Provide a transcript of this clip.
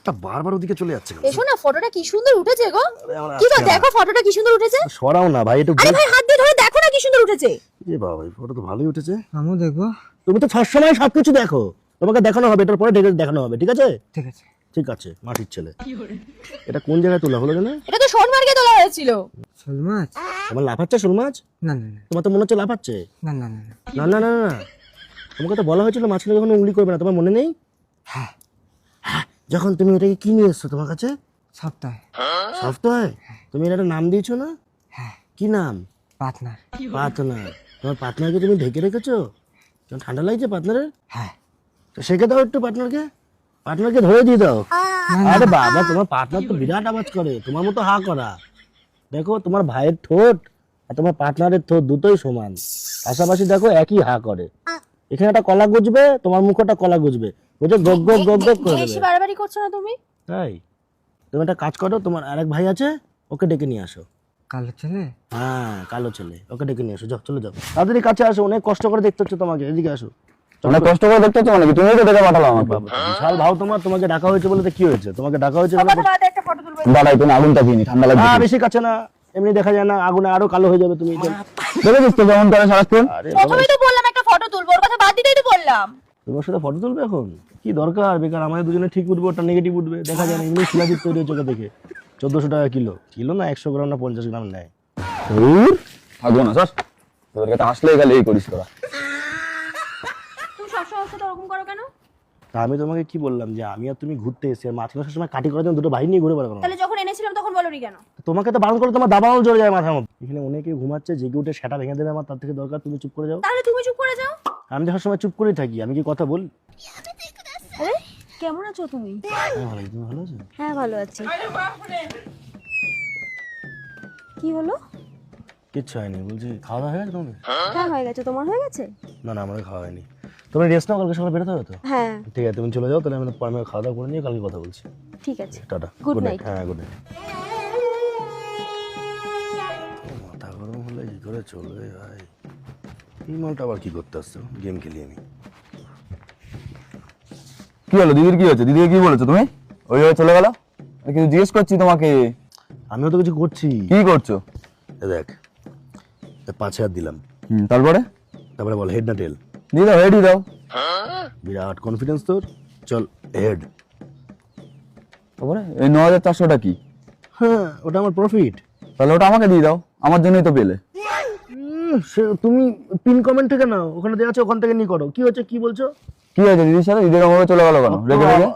হাতটা বারবার ওদিকে চলে যাচ্ছে কেন? এসো না, ফটোটা কি সুন্দর উঠেছে গো। আরে আমার কি গো, আসছে না। দেখো ফটোটা কি সুন্দর উঠেছে। সরাও না ভাই, একটু আরে ভাই হাত দিয়ে ধরে দেখো না কি সুন্দর উঠেছে। এ বাবা, এই ফটো তো ভালোই উঠেছে। আমিও দেখবো। তুমি তো সবসময় সবকিছু দেখো, তোমাকে দেখানো হবে, এটার পরে দেখানো হবে, ঠিক আছে? ঠিক আছে। ঠিক আছে, মাটির ছেলে। এটা কোন জায়গায় তোলা হলো জানো? এটা তো সোনমার্গে তোলা হয়েছিল। শোল মাছ? তোমার লাফাচ্ছে শোল মাছ? না না না তোমার তো মনে হচ্ছে লাফাচ্ছে। না না না না। না না না না, তোমাকে তো বলা হয়েছিল মাছটা যখন উঙ্গলি করবে না, তোমার মনে নেই? হ্যাঁ হ্যাঁ, যখন তুমি এটাকে কি নিয়ে এসছো তোমার কাছে? সপ্তাহে। সপ্তাহে তুমি এর একটা নাম দিয়েছো না? হ্যাঁ কি নাম? পার্টনার। পার্টনার। তোমার পার্টনারকে তুমি ঢেকে রেখেছো? তোমার ঠান্ডা লাগছে পার্টনারের? হ্যাঁ। তো শেখে দাও একটু পার্টনারকে ধরে দিয়ে দাও। আরে বাবা, তোমার পার্টনার তো বিরাট আওয়াজ করে, তোমার মতো হা করা। দেখো তোমার ভাইয়ের ঠোঁট আর তোমার পার্টনারের ঠোঁট দুটোই সমান, পাশাপাশি দেখো একই হা করে। এখানে একটা কলা গুজবে, তোমার মুখটা কলা গুজবে, বুঝে গগ গগ গগ গগ করে বেশি দেবে। বাড়াবাড়ি করছো না তুমি? তাই তুমি একটা কাজ করো, তোমার আরেক ভাই আছে, ওকে ডেকে নিয়ে আসো। কালো ছেলে? হ্যাঁ, কালো ছেলে, ওকে ডেকে নিয়ে আসো। যাও, চলে যাও তাড়াতাড়ি, কাছে আসো, অনেক কষ্ট করে দেখতে হচ্ছে তোমাকে, এদিকে আসো। অনেক কষ্ট করে দেখতে হচ্ছে মানে কি? তুমি তো দেখে পাঠালো আমাকে। বাবা, বিশাল ভাও তোমার, তোমাকে ডাকা হয়েছে বলে তো কি হয়েছে? তোমাকে ডাকা হয়েছে বলে কথা বাদে একটা ফটো তুলবো। দাঁড়াই, তুমি আগুন তাকিয়ে ঠান্ডা লাগবে। বেশি কাছে না, এমনি দেখা যায় না, আগুনে আরো কালো হয়ে যাবে তুমি। দেখেছিস তো কেমন করে সারাক্ষণ? আরে প্রথমেই তো বললাম একটা ফটো তুলবো, ওর কথা বাদ দিতেই তো বললাম। তোমার সাথে ফটো তুলবে এখন? কি দরকার বেকার, আমাদের দুজনে ঠিক উঠবে, ওটা নেগেটিভ উঠবে, দেখা যায় না। এমনি শিলাজিৎ তৈরি হচ্ছে ওকে দেখে। 1400 টাকা কিলো, কিলো না 100 গ্রাম না 50 গ্রাম নেয়। ধুর, থাকবো না সর। তোদের কাছে আসলেই গেলে এই করিস তোরা। তুমি সবসময় ওর সাথে ওরকম করো কেন? তা আমি তোমাকে কি বললাম যে আমি আর তুমি ঘুরতে এসে আর মাঝখানে সবসময় কাটি করার জন্য দুটো ভাই নিয়ে ঘুরে বেড়াবো না? তাহলে যখন এনেছিলাম তখন বলোনি কেন? তোমাকে তো বারণ করে তোমার দাবাও জড়ে যায় মাথার মধ্যে। এখানে অনেকে ঘুমাচ্ছে, জেগে উঠে সেটা ভেঙে দেবে আমার, তার থেকে দরকার তুমি চুপ করে যাও। তাহলে তুমি চুপ করে যাও। আমি তো সবসময় চুপ করেই থাকি, আমি কি কথা বল? আরে কেমন আছো তুমি? হ্যাঁ ভালো, তুমি ভালো আছো? হ্যাঁ ভালো আছি। কি হলো? কিচ্ছু হয়নি, বলছি খাওয়া দাওয়া হয়ে গেছে তোমাদের? হ্যাঁ হয়ে গেছে, তোমার হয়ে গেছে? না না, আমাদের খাওয়া হয়নি। তোমরা রেস্ট নাও, কালকে সকালে বেরোতে হবে তো। হ্যাঁ ঠিক আছে, তুমি চলে যাও, তাহলে আমি পরে খাওয়া দাওয়া করে নিয়ে কালকে কথা বলছি। ঠিক আছে। Tata, Good good night. Night. হ্যাঁ, গুড নাইট। মাথা গরম হলে কি করে চলবে ভাই? এই মালটা আবার কি করতে আসছো? গেম খেলি আমি। কি হলো দিদির, কি হচ্ছে? দিদিকে কি বলেছো তুমি? ওইভাবে চলে গেল? কিছু জিজ্ঞেস করছি তোমাকে। আমিও তো কিছু করছি। কি করছো? এ দেখ, 5,000 দিলাম, তারপরে তারপরে বল হেড না টেল? দিয়ে দাও, হেডই দাও। বিরাট কনফিডেন্স তোর, চল হেড। তারপরে এই 9,400টা কি? হ্যাঁ, ওটা আমার প্রফিট। তাহলে ওটা আমাকে দিয়ে দাও, আমার জন্যই তো পেলে। তুমি পিন কমেন্ট থেকে নাও, ওখানে দেওয়া আছে, ওখান থেকে নিয়ে করো। কি হচ্ছে, কি বলছো? কি হয়েছে দিদির সাথে? দিদির আমাকে চলে গেল কেন রেখে রেখে?